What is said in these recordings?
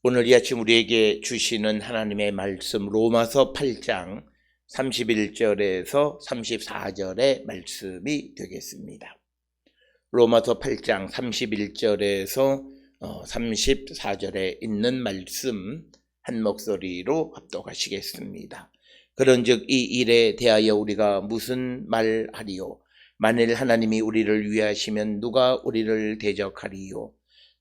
오늘 이 아침 우리에게 주시는 하나님의 말씀 로마서 8장 31절에서 34절의 말씀이 되겠습니다. 로마서 8장 31절에서 34절에 있는 말씀 한 목소리로 합독하시겠습니다. 그런즉 이 일에 대하여 우리가 무슨 말하리요? 만일 하나님이 우리를 위하시면 누가 우리를 대적하리요?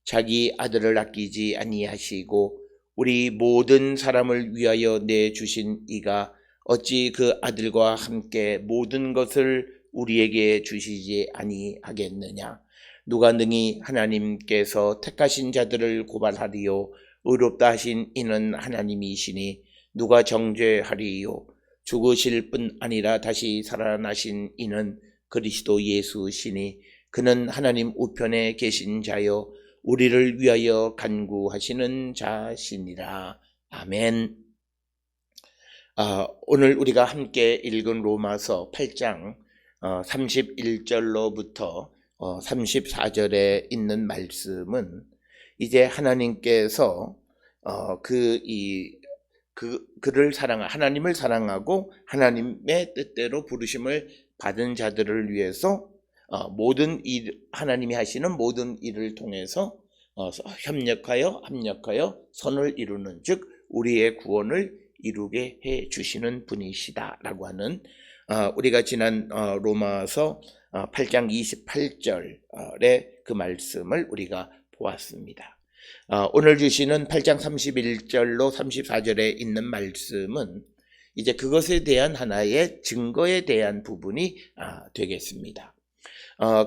자기 아들을 아끼지 아니하시고 우리 모든 사람을 위하여 내주신 이가 어찌 그 아들과 함께 모든 것을 우리에게 주시지 아니하겠느냐? 누가 능히 하나님께서 택하신 자들을 고발하리요? 의롭다 하신 이는 하나님이시니 누가 정죄하리요? 죽으실 뿐 아니라 다시 살아나신 이는 그리스도 예수시니 그는 하나님 우편에 계신 자여 우리를 위하여 간구하시는 자시니라. 아멘. 오늘 우리가 함께 읽은 로마서 8장 31절로부터 34절에 있는 말씀은 이제 하나님께서 하나님을 사랑하고 하나님의 뜻대로 부르심을 받은 자들을 위해서 하나님이 하시는 모든 일을 통해서 협력하여 합력하여 선을 이루는, 즉 우리의 구원을 이루게 해 주시는 분이시다라고 하는 우리가 지난 로마서 8장 28절의 그 말씀을 우리가 보았습니다. 오늘 주시는 8장 31절로 34절에 있는 말씀은 이제 그것에 대한 하나의 증거에 대한 부분이 되겠습니다.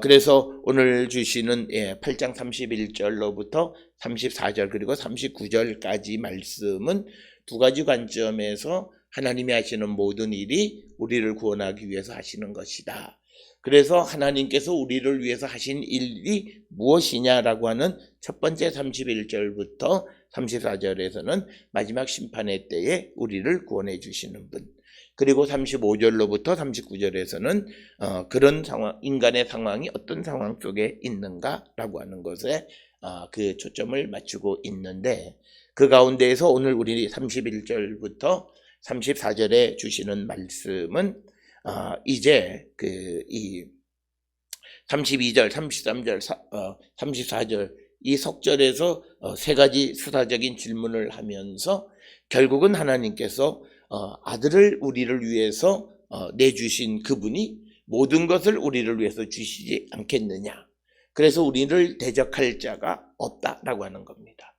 그래서 오늘 주시는 8장 31절로부터 34절 그리고 39절까지 말씀은 두 가지 관점에서 하나님이 하시는 모든 일이 우리를 구원하기 위해서 하시는 것이다. 그래서 하나님께서 우리를 위해서 하신 일이 무엇이냐라고 하는 첫 번째 31절부터 34절에서는 마지막 심판의 때에 우리를 구원해 주시는 분, 그리고 35절로부터 39절에서는 그런 상황, 인간의 상황이 어떤 상황 속에 있는가라고 하는 것에 그 초점을 맞추고 있는데, 그 가운데에서 오늘 우리 31절부터 34절에 주시는 말씀은 이제 이 32절, 33절, 34절 이 석절에서 세 가지 수사적인 질문을 하면서 결국은 하나님께서 아들을 우리를 위해서 내주신 그분이 모든 것을 우리를 위해서 주시지 않겠느냐. 그래서 우리를 대적할 자가 없다라고 하는 겁니다.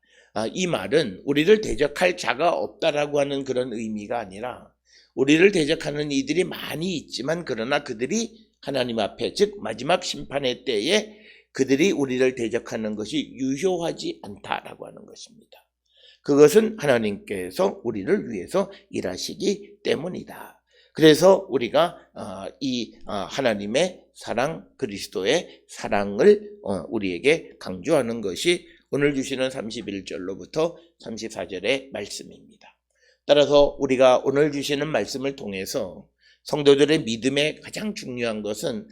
이 말은 우리를 대적할 자가 없다라고 하는 그런 의미가 아니라 우리를 대적하는 이들이 많이 있지만 그러나 그들이 하나님 앞에, 즉 마지막 심판의 때에 그들이 우리를 대적하는 것이 유효하지 않다라고 하는 것입니다. 그것은 하나님께서 우리를 위해서 일하시기 때문이다. 그래서 우리가 이 하나님의 사랑, 그리스도의 사랑을 우리에게 강조하는 것이 오늘 주시는 31절로부터 34절의 말씀입니다. 따라서 우리가 오늘 주시는 말씀을 통해서 성도들의 믿음에 가장 중요한 것은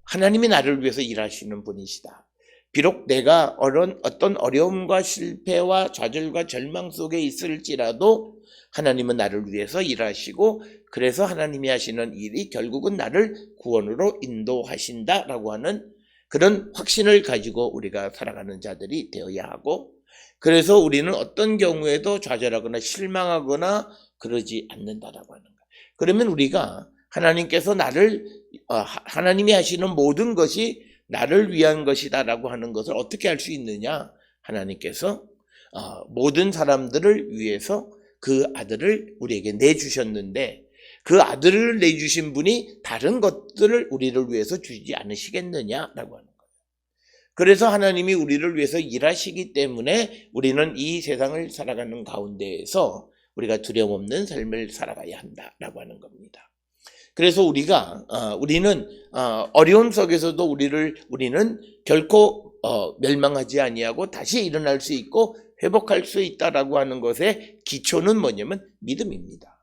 하나님이 나를 위해서 일하시는 분이시다. 비록 내가 어떤 어려움과 실패와 좌절과 절망 속에 있을지라도 하나님은 나를 위해서 일하시고, 그래서 하나님이 하시는 일이 결국은 나를 구원으로 인도하신다라고 하는 그런 확신을 가지고 우리가 살아가는 자들이 되어야 하고, 그래서 우리는 어떤 경우에도 좌절하거나 실망하거나 그러지 않는다라고 하는 거예요. 그러면 우리가 하나님께서 하나님이 하시는 모든 것이 나를 위한 것이다라고 하는 것을 어떻게 할 수 있느냐? 하나님께서 모든 사람들을 위해서 그 아들을 우리에게 내주셨는데, 그 아들을 내주신 분이 다른 것들을 우리를 위해서 주지 않으시겠느냐라고 하는 거예요. 그래서 하나님이 우리를 위해서 일하시기 때문에 우리는 이 세상을 살아가는 가운데에서 우리가 두려움 없는 삶을 살아가야 한다라고 하는 겁니다. 그래서 우리는 어려움 속에서도 우리는 결코 멸망하지 아니하고 다시 일어날 수 있고 회복할 수 있다라고 하는 것의 기초는 뭐냐면 믿음입니다.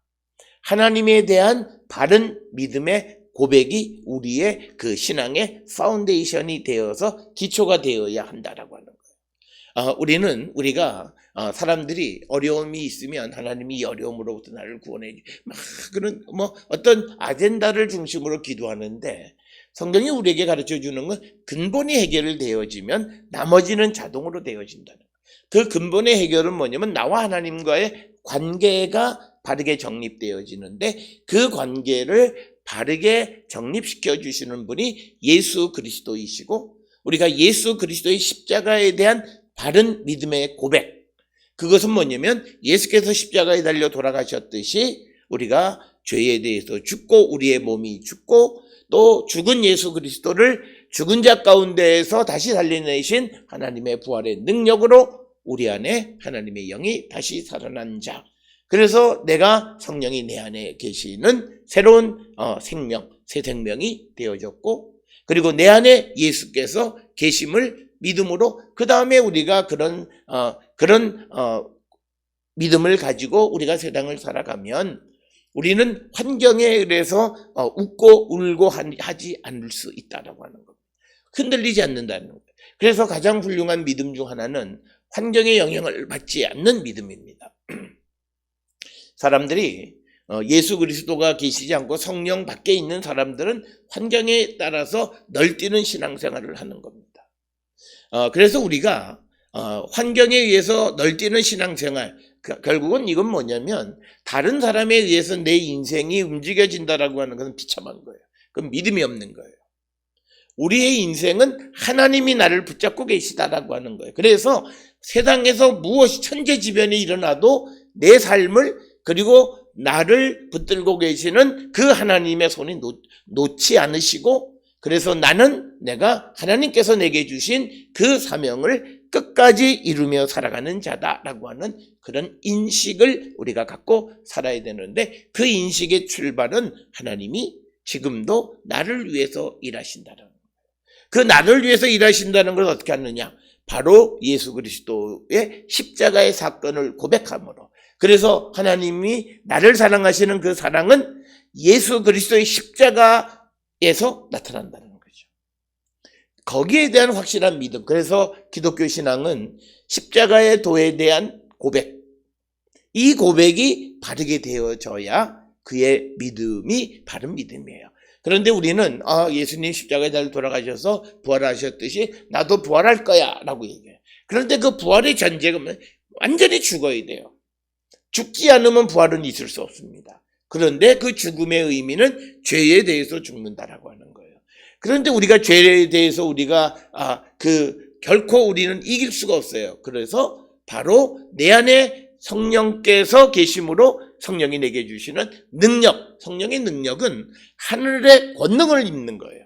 하나님에 대한 바른 믿음의 고백이 우리의 그 신앙의 파운데이션이 되어서 기초가 되어야 한다라고 하는 거예요. 우리가 사람들이 어려움이 있으면 하나님이 이 어려움으로부터 나를 구원해 막 그런 어떤 아젠다를 중심으로 기도하는데, 성경이 우리에게 가르쳐 주는 건 근본이 해결되어지면 나머지는 자동으로 되어진다는 거예요. 그 근본의 해결은 뭐냐면 나와 하나님과의 관계가 바르게 정립되어지는데, 그 관계를 바르게 정립시켜 주시는 분이 예수 그리스도이시고, 우리가 예수 그리스도의 십자가에 대한 바른 믿음의 고백, 그것은 뭐냐면 예수께서 십자가에 달려 돌아가셨듯이 우리가 죄에 대해서 죽고 우리의 몸이 죽고 또 죽은 예수 그리스도를 죽은 자 가운데에서 다시 살려내신 하나님의 부활의 능력으로 우리 안에 하나님의 영이 다시 살아난 자, 그래서 내가 성령이 내 안에 계시는 새로운 생명, 새 생명이 되어졌고, 그리고 내 안에 예수께서 계심을 믿음으로, 그 다음에 우리가 그런 믿음을 가지고 우리가 세상을 살아가면 우리는 환경에 의해서 웃고 울고 하지 않을 수 있다라고 하는 겁니다. 흔들리지 않는다는 거예요. 그래서 가장 훌륭한 믿음 중 하나는 환경의 영향을 받지 않는 믿음입니다. 사람들이 예수 그리스도가 계시지 않고 성령 밖에 있는 사람들은 환경에 따라서 널뛰는 신앙생활을 하는 겁니다. 그래서 우리가 환경에 의해서 널뛰는 신앙생활, 결국은 이건 뭐냐면 다른 사람에 의해서 내 인생이 움직여진다라고 하는 것은 비참한 거예요. 그건 믿음이 없는 거예요. 우리의 인생은 하나님이 나를 붙잡고 계시다라고 하는 거예요. 그래서 세상에서 무엇이 천재지변이 일어나도 내 삶을, 그리고 나를 붙들고 계시는 그 하나님의 손이 놓지 않으시고, 그래서 나는 내가 하나님께서 내게 주신 그 사명을 끝까지 이루며 살아가는 자다라고 하는 그런 인식을 우리가 갖고 살아야 되는데, 그 인식의 출발은 하나님이 지금도 나를 위해서 일하신다는 거예요. 그 나를 위해서 일하신다는 걸 어떻게 하느냐? 바로 예수 그리스도의 십자가의 사건을 고백함으로. 그래서 하나님이 나를 사랑하시는 그 사랑은 예수 그리스도의 십자가에서 나타난다는 거죠. 거기에 대한 확실한 믿음. 그래서 기독교 신앙은 십자가의 도에 대한 고백, 이 고백이 바르게 되어져야 그의 믿음이 바른 믿음이에요. 그런데 우리는 예수님 십자가에 달 돌아가셔서 부활하셨듯이 나도 부활할 거야 라고 얘기해요. 그런데 그 부활의 전제가 완전히 죽어야 돼요. 죽지 않으면 부활은 있을 수 없습니다. 그런데 그 죽음의 의미는 죄에 대해서 죽는다라고 하는 거예요. 그런데 우리가 죄에 대해서 우리가 결코 우리는 이길 수가 없어요. 그래서 바로 내 안에 성령께서 계심으로 성령이 내게 주시는 능력, 성령의 능력은 하늘의 권능을 입는 거예요.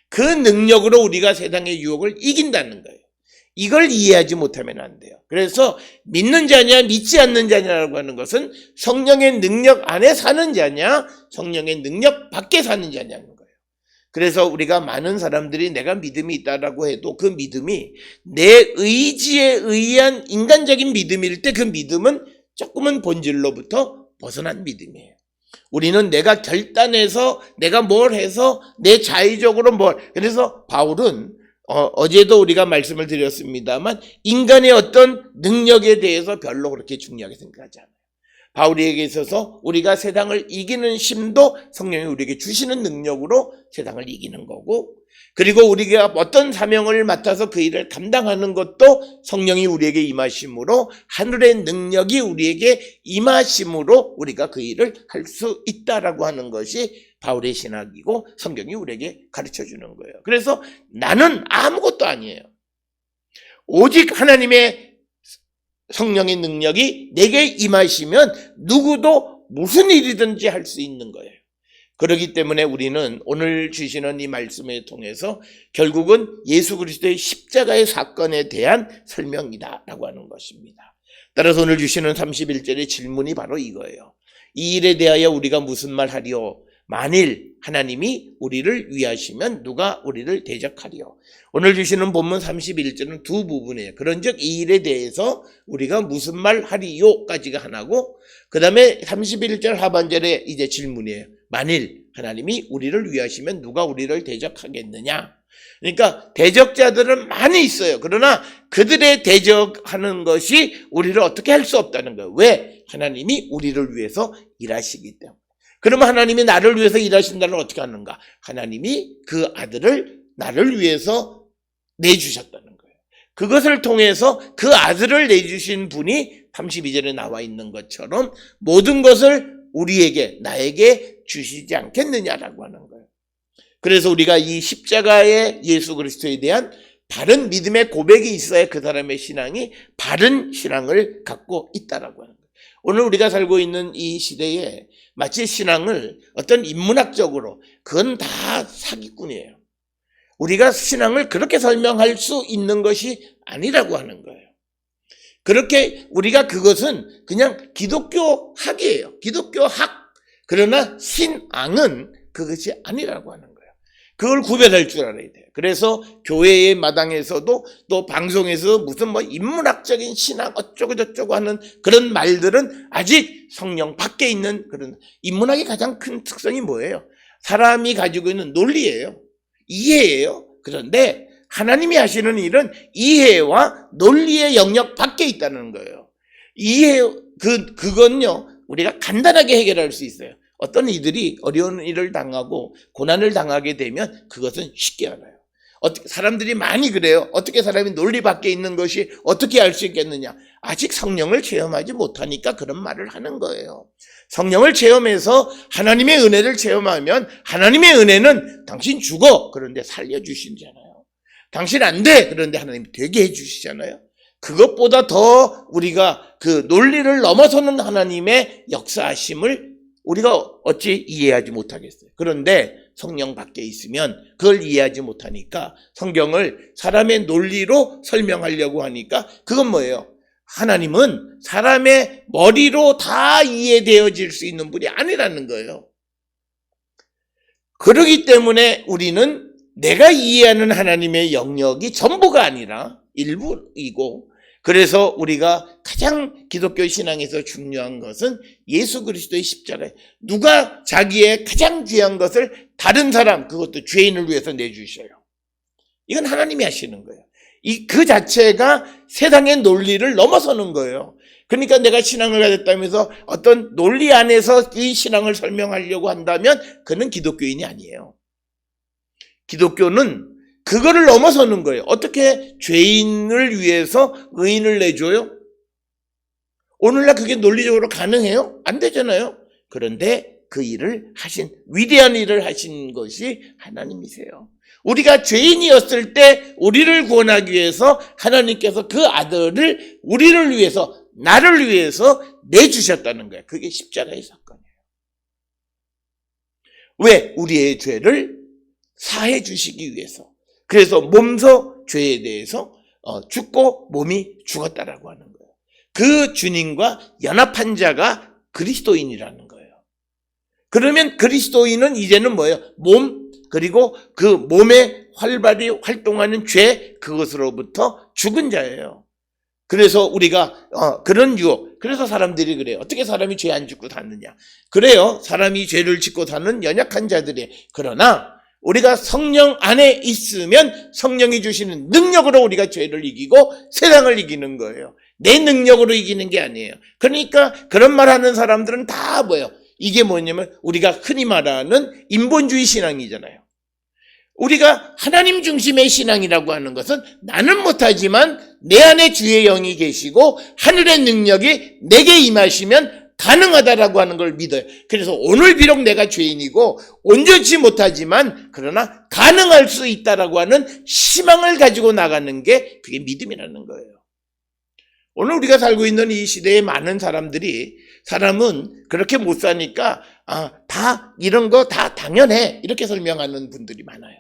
그 능력으로 우리가 세상의 유혹을 이긴다는 거예요. 이걸 이해하지 못하면 안 돼요. 그래서 믿는 자냐 믿지 않는 자냐라고 하는 것은 성령의 능력 안에 사는 자냐 성령의 능력 밖에 사는 자냐는 거예요. 그래서 우리가 많은 사람들이 내가 믿음이 있다라고 해도 그 믿음이 내 의지에 의한 인간적인 믿음일 때 그 믿음은 조금은 본질로부터 벗어난 믿음이에요. 우리는 내가 결단해서 내가 뭘 해서 내 자의적으로 그래서 바울은 어제도 우리가 말씀을 드렸습니다만 인간의 어떤 능력에 대해서 별로 그렇게 중요하게 생각하지 않아요. 바울에게 있어서 우리가 세상을 이기는 힘도 성령이 우리에게 주시는 능력으로 세상을 이기는 거고, 그리고 우리가 어떤 사명을 맡아서 그 일을 감당하는 것도 성령이 우리에게 임하심으로, 하늘의 능력이 우리에게 임하심으로 우리가 그 일을 할 수 있다라고 하는 것이 바울의 신학이고 성경이 우리에게 가르쳐 주는 거예요. 그래서 나는 아무것도 아니에요. 오직 하나님의 성령의 능력이 내게 임하시면 누구도 무슨 일이든지 할 수 있는 거예요. 그렇기 때문에 우리는 오늘 주시는 이 말씀을 통해서 결국은 예수 그리스도의 십자가의 사건에 대한 설명이다라고 하는 것입니다. 따라서 오늘 주시는 31절의 질문이 바로 이거예요. 이 일에 대하여 우리가 무슨 말 하리요? 만일 하나님이 우리를 위하시면 누가 우리를 대적하리요? 오늘 주시는 본문 31절은 두 부분이에요. 그런즉 이 일에 대해서 우리가 무슨 말 하리요까지가 하나고, 그 다음에 31절 하반절에 이제 질문이에요. 만일 하나님이 우리를 위하시면 누가 우리를 대적하겠느냐? 그러니까 대적자들은 많이 있어요. 그러나 그들의 대적하는 것이 우리를 어떻게 할 수 없다는 거예요. 왜? 하나님이 우리를 위해서 일하시기 때문에. 그러면 하나님이 나를 위해서 일하신다는 어떻게 하는가? 하나님이 그 아들을 나를 위해서 내주셨다는 거예요. 그것을 통해서 그 아들을 내주신 분이 32절에 나와 있는 것처럼 모든 것을 우리에게, 나에게 주시지 않겠느냐라고 하는 거예요. 그래서 우리가 이 십자가의 예수 그리스도에 대한 바른 믿음의 고백이 있어야 그 사람의 신앙이 바른 신앙을 갖고 있다라고 하는 거예요. 오늘 우리가 살고 있는 이 시대에 마치 신앙을 어떤 인문학적으로 그건 다 사기꾼이에요. 우리가 신앙을 그렇게 설명할 수 있는 것이 아니라고 하는 거예요. 그렇게 우리가 그것은 그냥 기독교 학이에요. 기독교 학. 그러나 신앙은 그것이 아니라고 하는 거예요. 그걸 구별할 줄 알아야 돼요. 그래서 교회의 마당에서도 또 방송에서 무슨 인문학적인 신앙 어쩌고 저쩌고 하는 그런 말들은 아직 성령 밖에 있는 그런 인문학의 가장 큰 특성이 뭐예요? 사람이 가지고 있는 논리예요. 이해예요. 그런데 하나님이 하시는 일은 이해와 논리의 영역 밖에 있다는 거예요. 그건요, 우리가 간단하게 해결할 수 있어요. 어떤 이들이 어려운 일을 당하고 고난을 당하게 되면 그것은 쉽게 알아요. 사람들이 많이 그래요. 어떻게 사람이 논리 밖에 있는 것이 어떻게 알 수 있겠느냐? 아직 성령을 체험하지 못하니까 그런 말을 하는 거예요. 성령을 체험해서 하나님의 은혜를 체험하면 하나님의 은혜는 당신 죽어. 그런데 살려주시잖아요. 당신 안 돼. 그런데 하나님 되게 해주시잖아요. 그것보다 더 우리가 그 논리를 넘어서는 하나님의 역사하심을 우리가 어찌 이해하지 못하겠어요. 그런데 성령 밖에 있으면 그걸 이해하지 못하니까 성경을 사람의 논리로 설명하려고 하니까 그건 뭐예요? 하나님은 사람의 머리로 다 이해되어질 수 있는 분이 아니라는 거예요. 그렇기 때문에 우리는 내가 이해하는 하나님의 영역이 전부가 아니라 일부이고, 그래서 우리가 가장 기독교 신앙에서 중요한 것은 예수 그리스도의 십자가에 누가 자기의 가장 귀한 것을 다른 사람, 그것도 죄인을 위해서 내주셔요. 이건 하나님이 하시는 거예요. 그 자체가 세상의 논리를 넘어서는 거예요. 그러니까 내가 신앙을 가졌다면서 어떤 논리 안에서 이 신앙을 설명하려고 한다면 그는 기독교인이 아니에요. 기독교는 그거를 넘어서는 거예요. 어떻게 죄인을 위해서 의인을 내줘요? 오늘날 그게 논리적으로 가능해요? 안 되잖아요. 그런데 그 일을 하신, 위대한 일을 하신 것이 하나님이세요. 우리가 죄인이었을 때 우리를 구원하기 위해서 하나님께서 그 아들을 우리를 위해서, 나를 위해서 내주셨다는 거예요. 그게 십자가의 사건이에요. 왜? 우리의 죄를 사해 주시기 위해서. 그래서 몸소 죄에 대해서 죽고 몸이 죽었다라고 하는 거예요. 그 주님과 연합한 자가 그리스도인이라는 거예요. 그러면 그리스도인은 이제는 뭐예요? 몸, 그리고 그 몸에 활발히 활동하는 죄, 그것으로부터 죽은 자예요. 그래서 우리가 그런 유혹, 그래서 사람들이 그래요. 어떻게 사람이 죄 안 짓고 사느냐? 그래요. 사람이 죄를 짓고 사는 연약한 자들이에요. 그러나 우리가 성령 안에 있으면 성령이 주시는 능력으로 우리가 죄를 이기고 세상을 이기는 거예요. 내 능력으로 이기는 게 아니에요. 그러니까 그런 말 하는 사람들은 다 뭐예요? 이게 뭐냐면 우리가 흔히 말하는 인본주의 신앙이잖아요. 우리가 하나님 중심의 신앙이라고 하는 것은 나는 못하지만 내 안에 주의 영이 계시고 하늘의 능력이 내게 임하시면 가능하다라고 하는 걸 믿어요. 그래서 오늘 비록 내가 죄인이고 온전치 못하지만 그러나 가능할 수 있다라고 하는 희망을 가지고 나가는 게 그게 믿음이라는 거예요. 오늘 우리가 살고 있는 이 시대에 많은 사람은 그렇게 못 사니까 다 이런 거 다 당연해 이렇게 설명하는 분들이 많아요.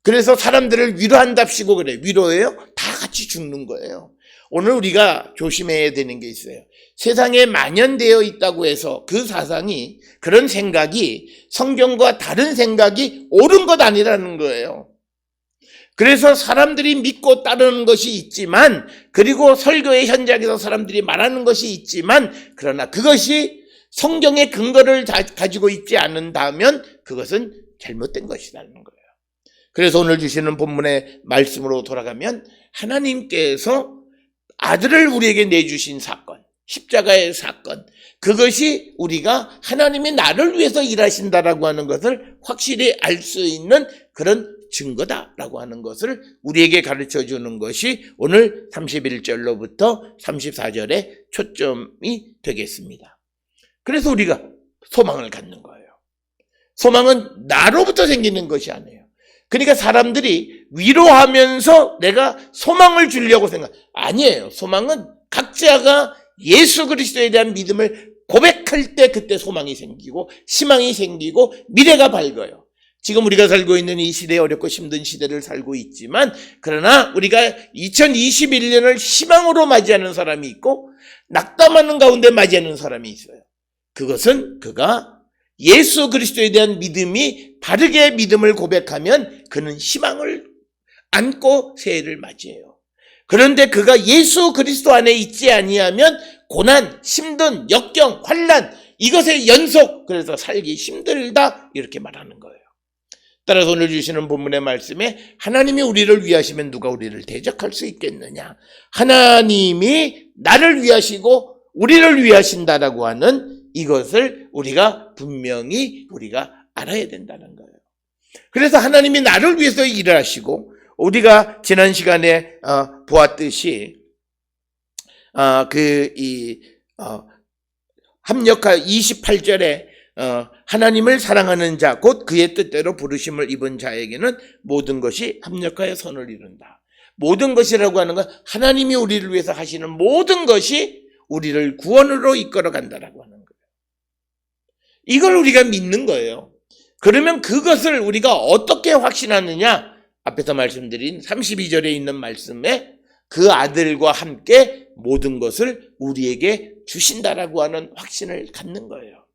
그래서 사람들을 위로한답시고 그래. 위로예요? 다 같이 죽는 거예요. 오늘 우리가 조심해야 되는 게 있어요. 세상에 만연되어 있다고 해서 그 사상이, 그런 생각이 성경과 다른 생각이 옳은 것 아니라는 거예요. 그래서 사람들이 믿고 따르는 것이 있지만, 그리고 설교의 현장에서 사람들이 말하는 것이 있지만, 그러나 그것이 성경의 근거를 가지고 있지 않는다면 그것은 잘못된 것이라는 거예요. 그래서 오늘 주시는 본문의 말씀으로 돌아가면 하나님께서 아들을 우리에게 내주신 사건, 십자가의 사건, 그것이 우리가 하나님이 나를 위해서 일하신다라고 하는 것을 확실히 알 수 있는 그런 증거다라고 하는 것을 우리에게 가르쳐 주는 것이 오늘 31절로부터 34절의 초점이 되겠습니다. 그래서 우리가 소망을 갖는 거예요. 소망은 나로부터 생기는 것이 아니에요. 그러니까 사람들이 위로하면서 내가 소망을 주려고 아니에요. 소망은 각자가 예수 그리스도에 대한 믿음을 고백할 때 그때 소망이 생기고 희망이 생기고 미래가 밝아요. 지금 우리가 살고 있는 이 시대에 어렵고 힘든 시대를 살고 있지만, 그러나 우리가 2021년을 희망으로 맞이하는 사람이 있고 낙담하는 가운데 맞이하는 사람이 있어요. 그것은 그가 예수 그리스도에 대한 믿음이 바르게 믿음을 고백하면 그는 희망을 안고 새해를 맞이해요. 그런데 그가 예수 그리스도 안에 있지 아니하면 고난, 힘든, 역경, 환난, 이것의 연속, 그래서 살기 힘들다 이렇게 말하는 거예요. 따라서 오늘 주시는 본문의 말씀에 하나님이 우리를 위하시면 누가 우리를 대적할 수 있겠느냐. 하나님이 나를 위하시고 우리를 위하신다라고 하는 이것을 우리가 분명히 우리가 알아야 된다는 거예요. 그래서 하나님이 나를 위해서 일을 하시고, 우리가 지난 시간에 보았듯이 합력하 28절에 하나님을 사랑하는 자 곧 그의 뜻대로 부르심을 입은 자에게는 모든 것이 합력하여 선을 이룬다. 모든 것이라고 하는 건 하나님이 우리를 위해서 하시는 모든 것이 우리를 구원으로 이끌어 간다라고 하는 거예요. 이걸 우리가 믿는 거예요. 그러면 그것을 우리가 어떻게 확신하느냐? 앞에서 말씀드린 32절에 있는 말씀에 그 아들과 함께 모든 것을 우리에게 주신다라고 하는 확신을 갖는 거예요.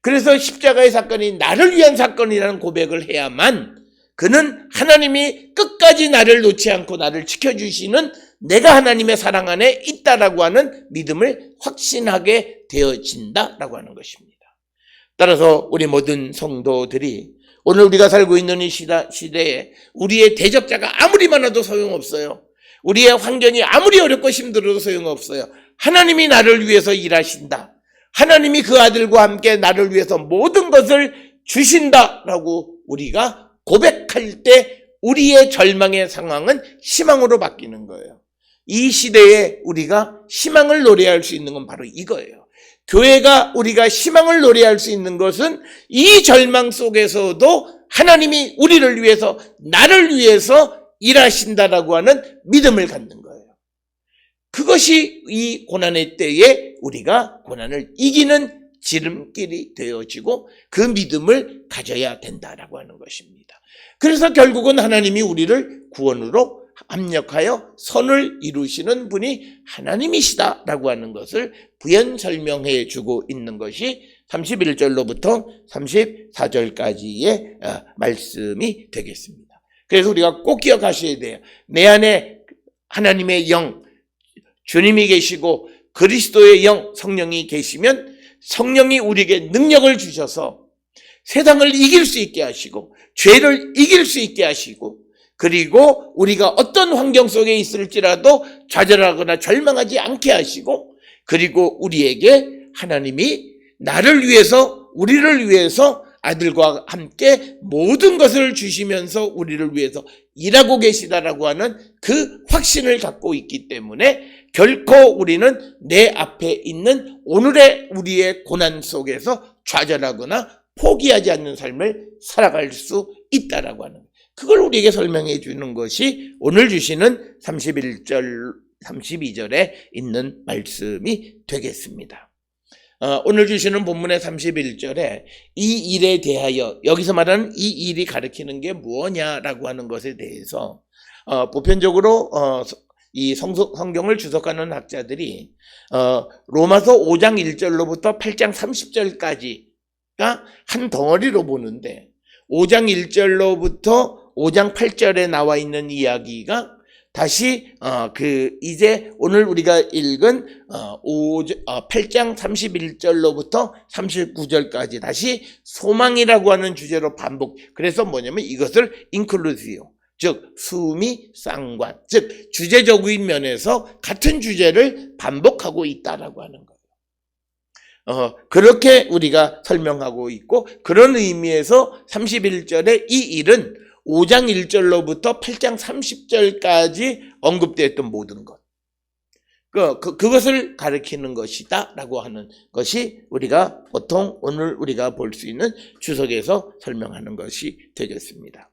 그래서 십자가의 사건이 나를 위한 사건이라는 고백을 해야만 그는 하나님이 끝까지 나를 놓지 않고 나를 지켜주시는 내가 하나님의 사랑 안에 있다라고 하는 믿음을 확신하게 되어진다라고 하는 것입니다. 따라서 우리 모든 성도들이 오늘 우리가 살고 있는 이 시대에 우리의 대적자가 아무리 많아도 소용없어요. 우리의 환경이 아무리 어렵고 힘들어도 소용없어요. 하나님이 나를 위해서 일하신다. 하나님이 그 아들과 함께 나를 위해서 모든 것을 주신다라고 우리가 고백할 때 우리의 절망의 상황은 희망으로 바뀌는 거예요. 이 시대에 우리가 희망을 노래할 수 있는 건 바로 이거예요. 교회가 우리가 희망을 노래할 수 있는 것은 이 절망 속에서도 하나님이 우리를 위해서, 나를 위해서 일하신다라고 하는 믿음을 갖는 거예요. 그것이 이 고난의 때에 우리가 고난을 이기는 지름길이 되어지고 그 믿음을 가져야 된다라고 하는 것입니다. 그래서 결국은 하나님이 우리를 구원으로 합력하여 선을 이루시는 분이 하나님이시다라고 하는 것을 부연 설명해 주고 있는 것이 31절로부터 34절까지의 말씀이 되겠습니다. 그래서 우리가 꼭 기억하셔야 돼요. 내 안에 하나님의 영, 주님이 계시고 그리스도의 영, 성령이 계시면 성령이 우리에게 능력을 주셔서 세상을 이길 수 있게 하시고 죄를 이길 수 있게 하시고, 그리고 우리가 어떤 환경 속에 있을지라도 좌절하거나 절망하지 않게 하시고, 그리고 우리에게 하나님이 나를 위해서, 우리를 위해서 아들과 함께 모든 것을 주시면서 우리를 위해서 일하고 계시다라고 하는 그 확신을 갖고 있기 때문에 결코 우리는 내 앞에 있는 오늘의 우리의 고난 속에서 좌절하거나 포기하지 않는 삶을 살아갈 수 있다라고 하는, 그걸 우리에게 설명해 주는 것이 오늘 주시는 31절, 32절에 있는 말씀이 되겠습니다. 오늘 주시는 본문의 31절에 이 일에 대하여, 여기서 말하는 이 일이 가리키는 게 무엇냐라고 하는 것에 대해서 보편적으로 이 성경을 주석하는 학자들이 로마서 5장 1절로부터 8장 30절까지가 한 덩어리로 보는데, 5장 1절로부터 5장 8절에 나와 있는 이야기가 다시 이제 오늘 우리가 읽은 8장 31절로부터 39절까지 다시 소망이라고 하는 주제로 반복. 그래서 뭐냐면 이것을 inclusive, 즉 수미 쌍관, 즉 주제적인 면에서 같은 주제를 반복하고 있다라고 하는 거예요. 그렇게 우리가 설명하고 있고, 그런 의미에서 31절에 이 일은 5장 1절로부터 8장 30절까지 언급되었던 모든 것, 그것을 가리키는 것이다 라고 하는 것이 우리가 보통 오늘 우리가 볼 수 있는 주석에서 설명하는 것이 되겠습니다.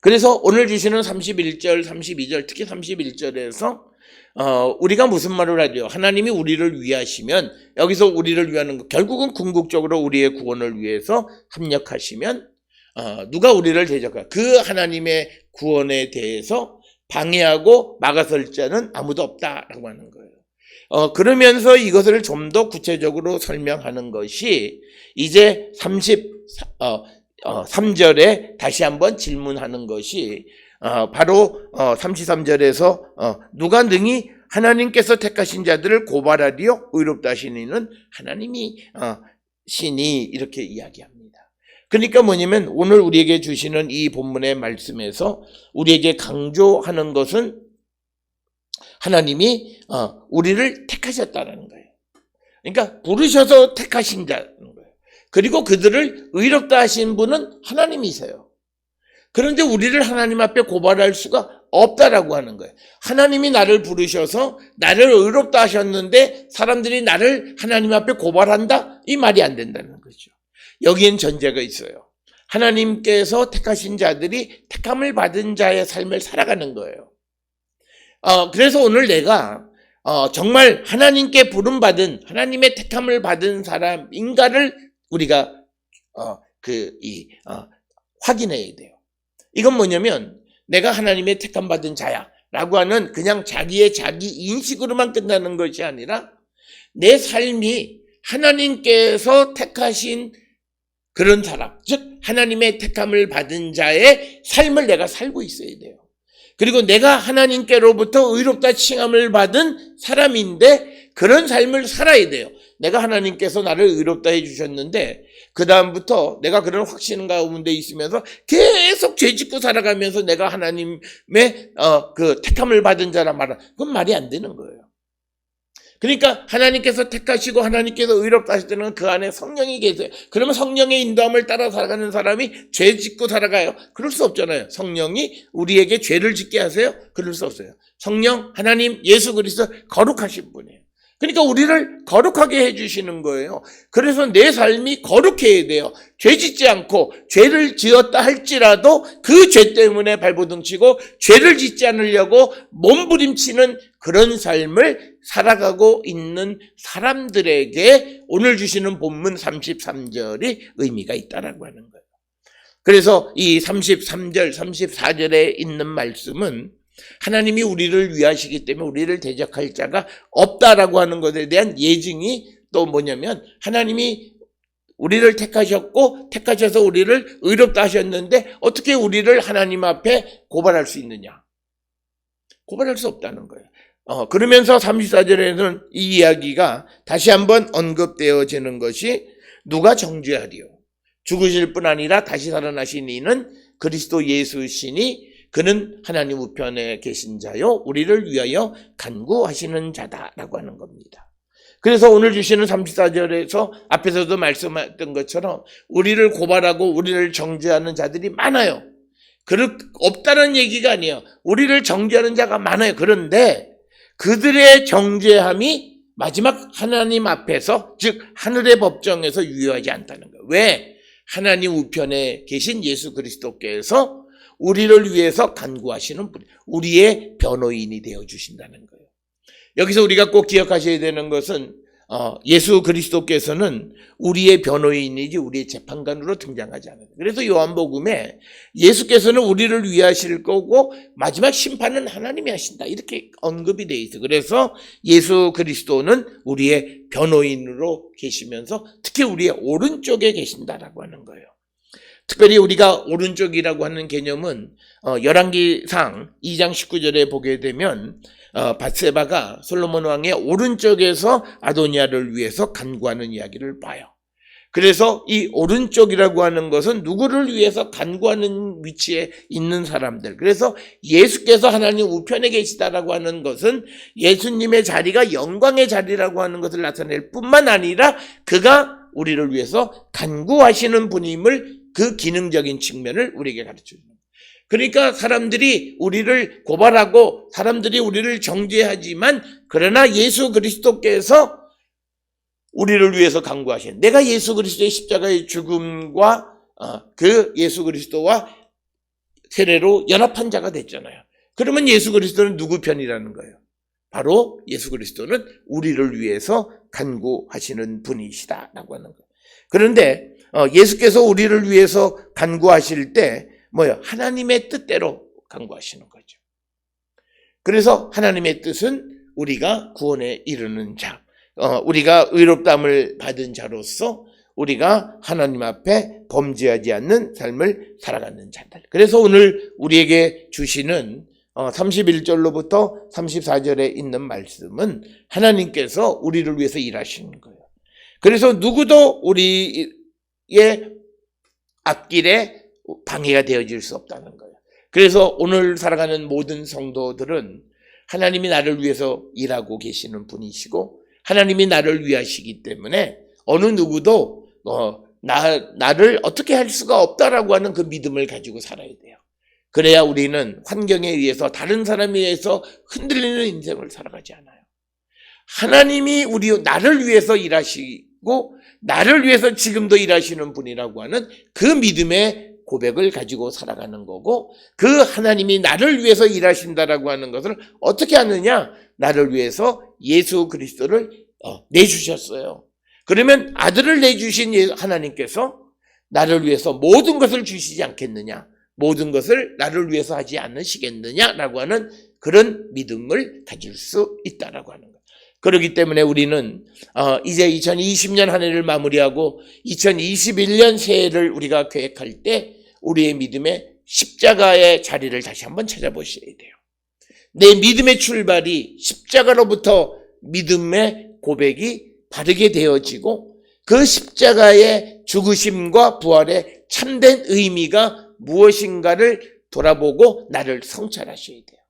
그래서 오늘 주시는 31절, 32절, 특히 31절에서 우리가 무슨 말을 하죠? 하나님이 우리를 위하시면, 여기서 우리를 위하는 것, 결국은 궁극적으로 우리의 구원을 위해서 합력하시면 누가 우리를 대적할까? 그 하나님의 구원에 대해서 방해하고 막아설 자는 아무도 없다라고 하는 거예요. 그러면서 이것을 좀 더 구체적으로 설명하는 것이 이제 3절에 다시 한번 질문하는 것이 바로 33절에서 누가 능히 하나님께서 택하신 자들을 고발하리요? 의롭다 하신 이는 하나님이 신이, 이렇게 이야기합니다. 그러니까 뭐냐면 오늘 우리에게 주시는 이 본문의 말씀에서 우리에게 강조하는 것은 하나님이 우리를 택하셨다는 거예요. 그러니까 부르셔서 택하신 자는 거예요. 그리고 그들을 의롭다 하신 분은 하나님이세요. 그런데 우리를 하나님 앞에 고발할 수가 없다라고 하는 거예요. 하나님이 나를 부르셔서 나를 의롭다 하셨는데 사람들이 나를 하나님 앞에 고발한다? 이 말이 안 된다는 거죠. 여기엔 전제가 있어요. 하나님께서 택하신 자들이 택함을 받은 자의 삶을 살아가는 거예요. 그래서 오늘 내가 정말 하나님께 부름받은, 하나님의 택함을 받은 사람인가를 우리가 확인해야 돼요. 이건 뭐냐면 내가 하나님의 택함 받은 자야 라고 하는 그냥 자기 인식으로만 끝나는 것이 아니라 내 삶이 하나님께서 택하신 그런 사람, 즉 하나님의 택함을 받은 자의 삶을 내가 살고 있어야 돼요. 그리고 내가 하나님께로부터 의롭다 칭함을 받은 사람인데 그런 삶을 살아야 돼요. 내가 하나님께서 나를 의롭다 해주셨는데 그 다음부터 내가 그런 확신 가운데 있으면서 계속 죄짓고 살아가면서 내가 하나님의 그 택함을 받은 자란 말은, 그건 말이 안 되는 거예요. 그러니까 하나님께서 택하시고 하나님께서 의롭다 하실 때는 그 안에 성령이 계세요. 그러면 성령의 인도함을 따라 살아가는 사람이 죄 짓고 살아가요? 그럴 수 없잖아요. 성령이 우리에게 죄를 짓게 하세요? 그럴 수 없어요. 성령, 하나님, 예수 그리스도 거룩하신 분이에요. 그러니까 우리를 거룩하게 해주시는 거예요. 그래서 내 삶이 거룩해야 돼요. 죄 짓지 않고 죄를 지었다 할지라도 그 죄 때문에 발버둥 치고 죄를 짓지 않으려고 몸부림치는 그런 삶을 살아가고 있는 사람들에게 오늘 주시는 본문 33절이 의미가 있다라고 하는 거예요. 그래서 이 33절, 34절에 있는 말씀은 하나님이 우리를 위하시기 때문에 우리를 대적할 자가 없다라고 하는 것에 대한 예증이 또 뭐냐면 하나님이 우리를 택하셨고 택하셔서 우리를 의롭다 하셨는데 어떻게 우리를 하나님 앞에 고발할 수 있느냐? 고발할 수 없다는 거예요. 그러면서 34절에는 이 이야기가 다시 한번 언급되어지는 것이 누가 정죄하리요? 죽으실 뿐 아니라 다시 살아나신 이는 그리스도 예수시니 그는 하나님 우편에 계신 자요 우리를 위하여 간구하시는 자다라고 하는 겁니다. 그래서 오늘 주시는 34절에서 앞에서도 말씀했던 것처럼 우리를 고발하고 우리를 정죄하는 자들이 많아요. 없다는 얘기가 아니에요. 우리를 정죄하는 자가 많아요. 그런데 그들의 정죄함이 마지막 하나님 앞에서, 즉 하늘의 법정에서 유효하지 않다는 거예요. 왜? 하나님 우편에 계신 예수 그리스도께서 우리를 위해서 간구하시는 분, 우리의 변호인이 되어주신다는 거예요. 여기서 우리가 꼭 기억하셔야 되는 것은 예수 그리스도께서는 우리의 변호인이지 우리의 재판관으로 등장하지 않아요. 그래서 요한복음에 예수께서는 우리를 위하실 거고 마지막 심판은 하나님이 하신다 이렇게 언급이 되어 있어요. 그래서 예수 그리스도는 우리의 변호인으로 계시면서 특히 우리의 오른쪽에 계신다라고 하는 거예요. 특별히 우리가 오른쪽이라고 하는 개념은 열왕기상 2장 19절에 보게 되면 밧세바가 솔로몬 왕의 오른쪽에서 아도니아를 위해서 간구하는 이야기를 봐요. 그래서 이 오른쪽이라고 하는 것은 누구를 위해서 간구하는 위치에 있는 사람들. 그래서 예수께서 하나님 우편에 계시다라고 하는 것은 예수님의 자리가 영광의 자리라고 하는 것을 나타낼 뿐만 아니라 그가 우리를 위해서 간구하시는 분임을, 그 기능적인 측면을 우리에게 가르쳐줍니다. 그러니까 사람들이 우리를 고발하고 사람들이 우리를 정죄하지만 그러나 예수 그리스도께서 우리를 위해서 간구하신, 내가 예수 그리스도의 십자가의 죽음과 그 예수 그리스도와 세례로 연합한 자가 됐잖아요. 그러면 예수 그리스도는 누구 편이라는 거예요? 바로 예수 그리스도는 우리를 위해서 간구하시는 분이시다라고 하는 거예요. 그런데 예수께서 우리를 위해서 간구하실 때 뭐예요? 하나님의 뜻대로 간구하시는 거죠. 그래서 하나님의 뜻은 우리가 구원에 이르는 자, 우리가 의롭다함을 받은 자로서 우리가 하나님 앞에 범죄하지 않는 삶을 살아가는 자들. 그래서 오늘 우리에게 주시는 31절로부터 34절에 있는 말씀은 하나님께서 우리를 위해서 일하시는 거예요. 그래서 누구도 우리의 앞길에 방해가 되어질 수 없다는 거예요. 그래서 오늘 살아가는 모든 성도들은 하나님이 나를 위해서 일하고 계시는 분이시고 하나님이 나를 위하시기 때문에 어느 누구도 나를 어떻게 할 수가 없다라고 하는 그 믿음을 가지고 살아야 돼요. 그래야 우리는 환경에 의해서, 다른 사람에 의해서 흔들리는 인생을 살아가지 않아요. 하나님이 나를 위해서 일하시고 나를 위해서 지금도 일하시는 분이라고 하는 그 믿음의 고백을 가지고 살아가는 거고, 그 하나님이 나를 위해서 일하신다라고 하는 것을 어떻게 하느냐? 나를 위해서 예수 그리스도를 내주셨어요. 그러면 아들을 내주신 하나님께서 나를 위해서 모든 것을 주시지 않겠느냐? 모든 것을 나를 위해서 하지 않으시겠느냐라고 하는 그런 믿음을 가질 수 있다라고 하는 거예요. 그렇기 때문에 우리는 이제 2020년 한 해를 마무리하고 2021년 새해를 우리가 계획할 때 우리의 믿음의 십자가의 자리를 다시 한번 찾아보셔야 돼요. 내 믿음의 출발이 십자가로부터 믿음의 고백이 바르게 되어지고 그 십자가의 죽으심과 부활의 참된 의미가 무엇인가를 돌아보고 나를 성찰하셔야 돼요.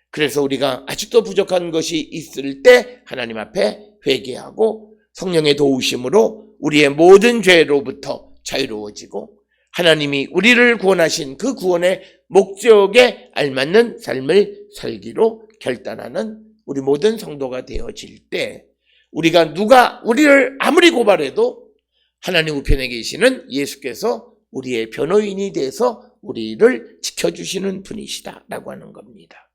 그래서 우리가 아직도 부족한 것이 있을 때 하나님 앞에 회개하고 성령의 도우심으로 우리의 모든 죄로부터 자유로워지고 하나님이 우리를 구원하신 그 구원의 목적에 알맞는 삶을 살기로 결단하는 우리 모든 성도가 되어질 때 누가 우리를 아무리 고발해도 하나님 우편에 계시는 예수께서 우리의 변호인이 돼서 우리를 지켜주시는 분이시다라고 하는 겁니다.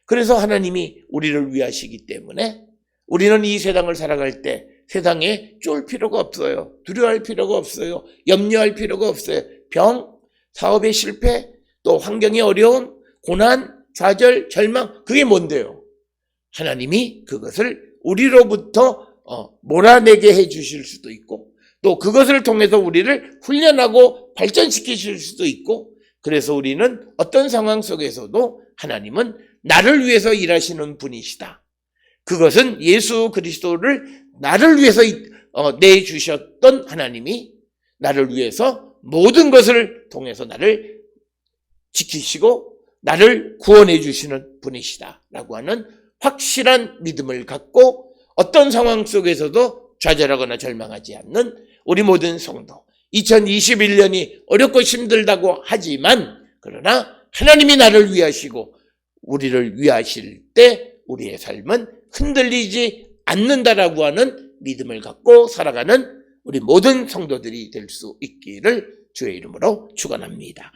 그래서 하나님이 우리를 위하시기 때문에 우리는 이 세상을 살아갈 때 세상에 쫄 필요가 없어요. 두려워할 필요가 없어요. 염려할 필요가 없어요. 병, 사업의 실패, 또 환경의 어려움, 고난, 좌절, 절망, 그게 뭔데요? 하나님이 그것을 우리로부터 몰아내게 해주실 수도 있고 또 그것을 통해서 우리를 훈련하고 발전시키실 수도 있고, 그래서 우리는 어떤 상황 속에서도 하나님은 나를 위해서 일하시는 분이시다. 그것은 예수 그리스도를 나를 위해서 내주셨던 하나님이 나를 위해서 모든 것을 통해서 나를 지키시고 나를 구원해 주시는 분이시다라고 하는 확실한 믿음을 갖고 어떤 상황 속에서도 좌절하거나 절망하지 않는 우리 모든 성도, 2021년이 어렵고 힘들다고 하지만 그러나 하나님이 나를 위하시고 우리를 위하실 때 우리의 삶은 흔들리지 않는다라고 하는 믿음을 갖고 살아가는 우리 모든 성도들이 될 수 있기를 주의 이름으로 축원합니다.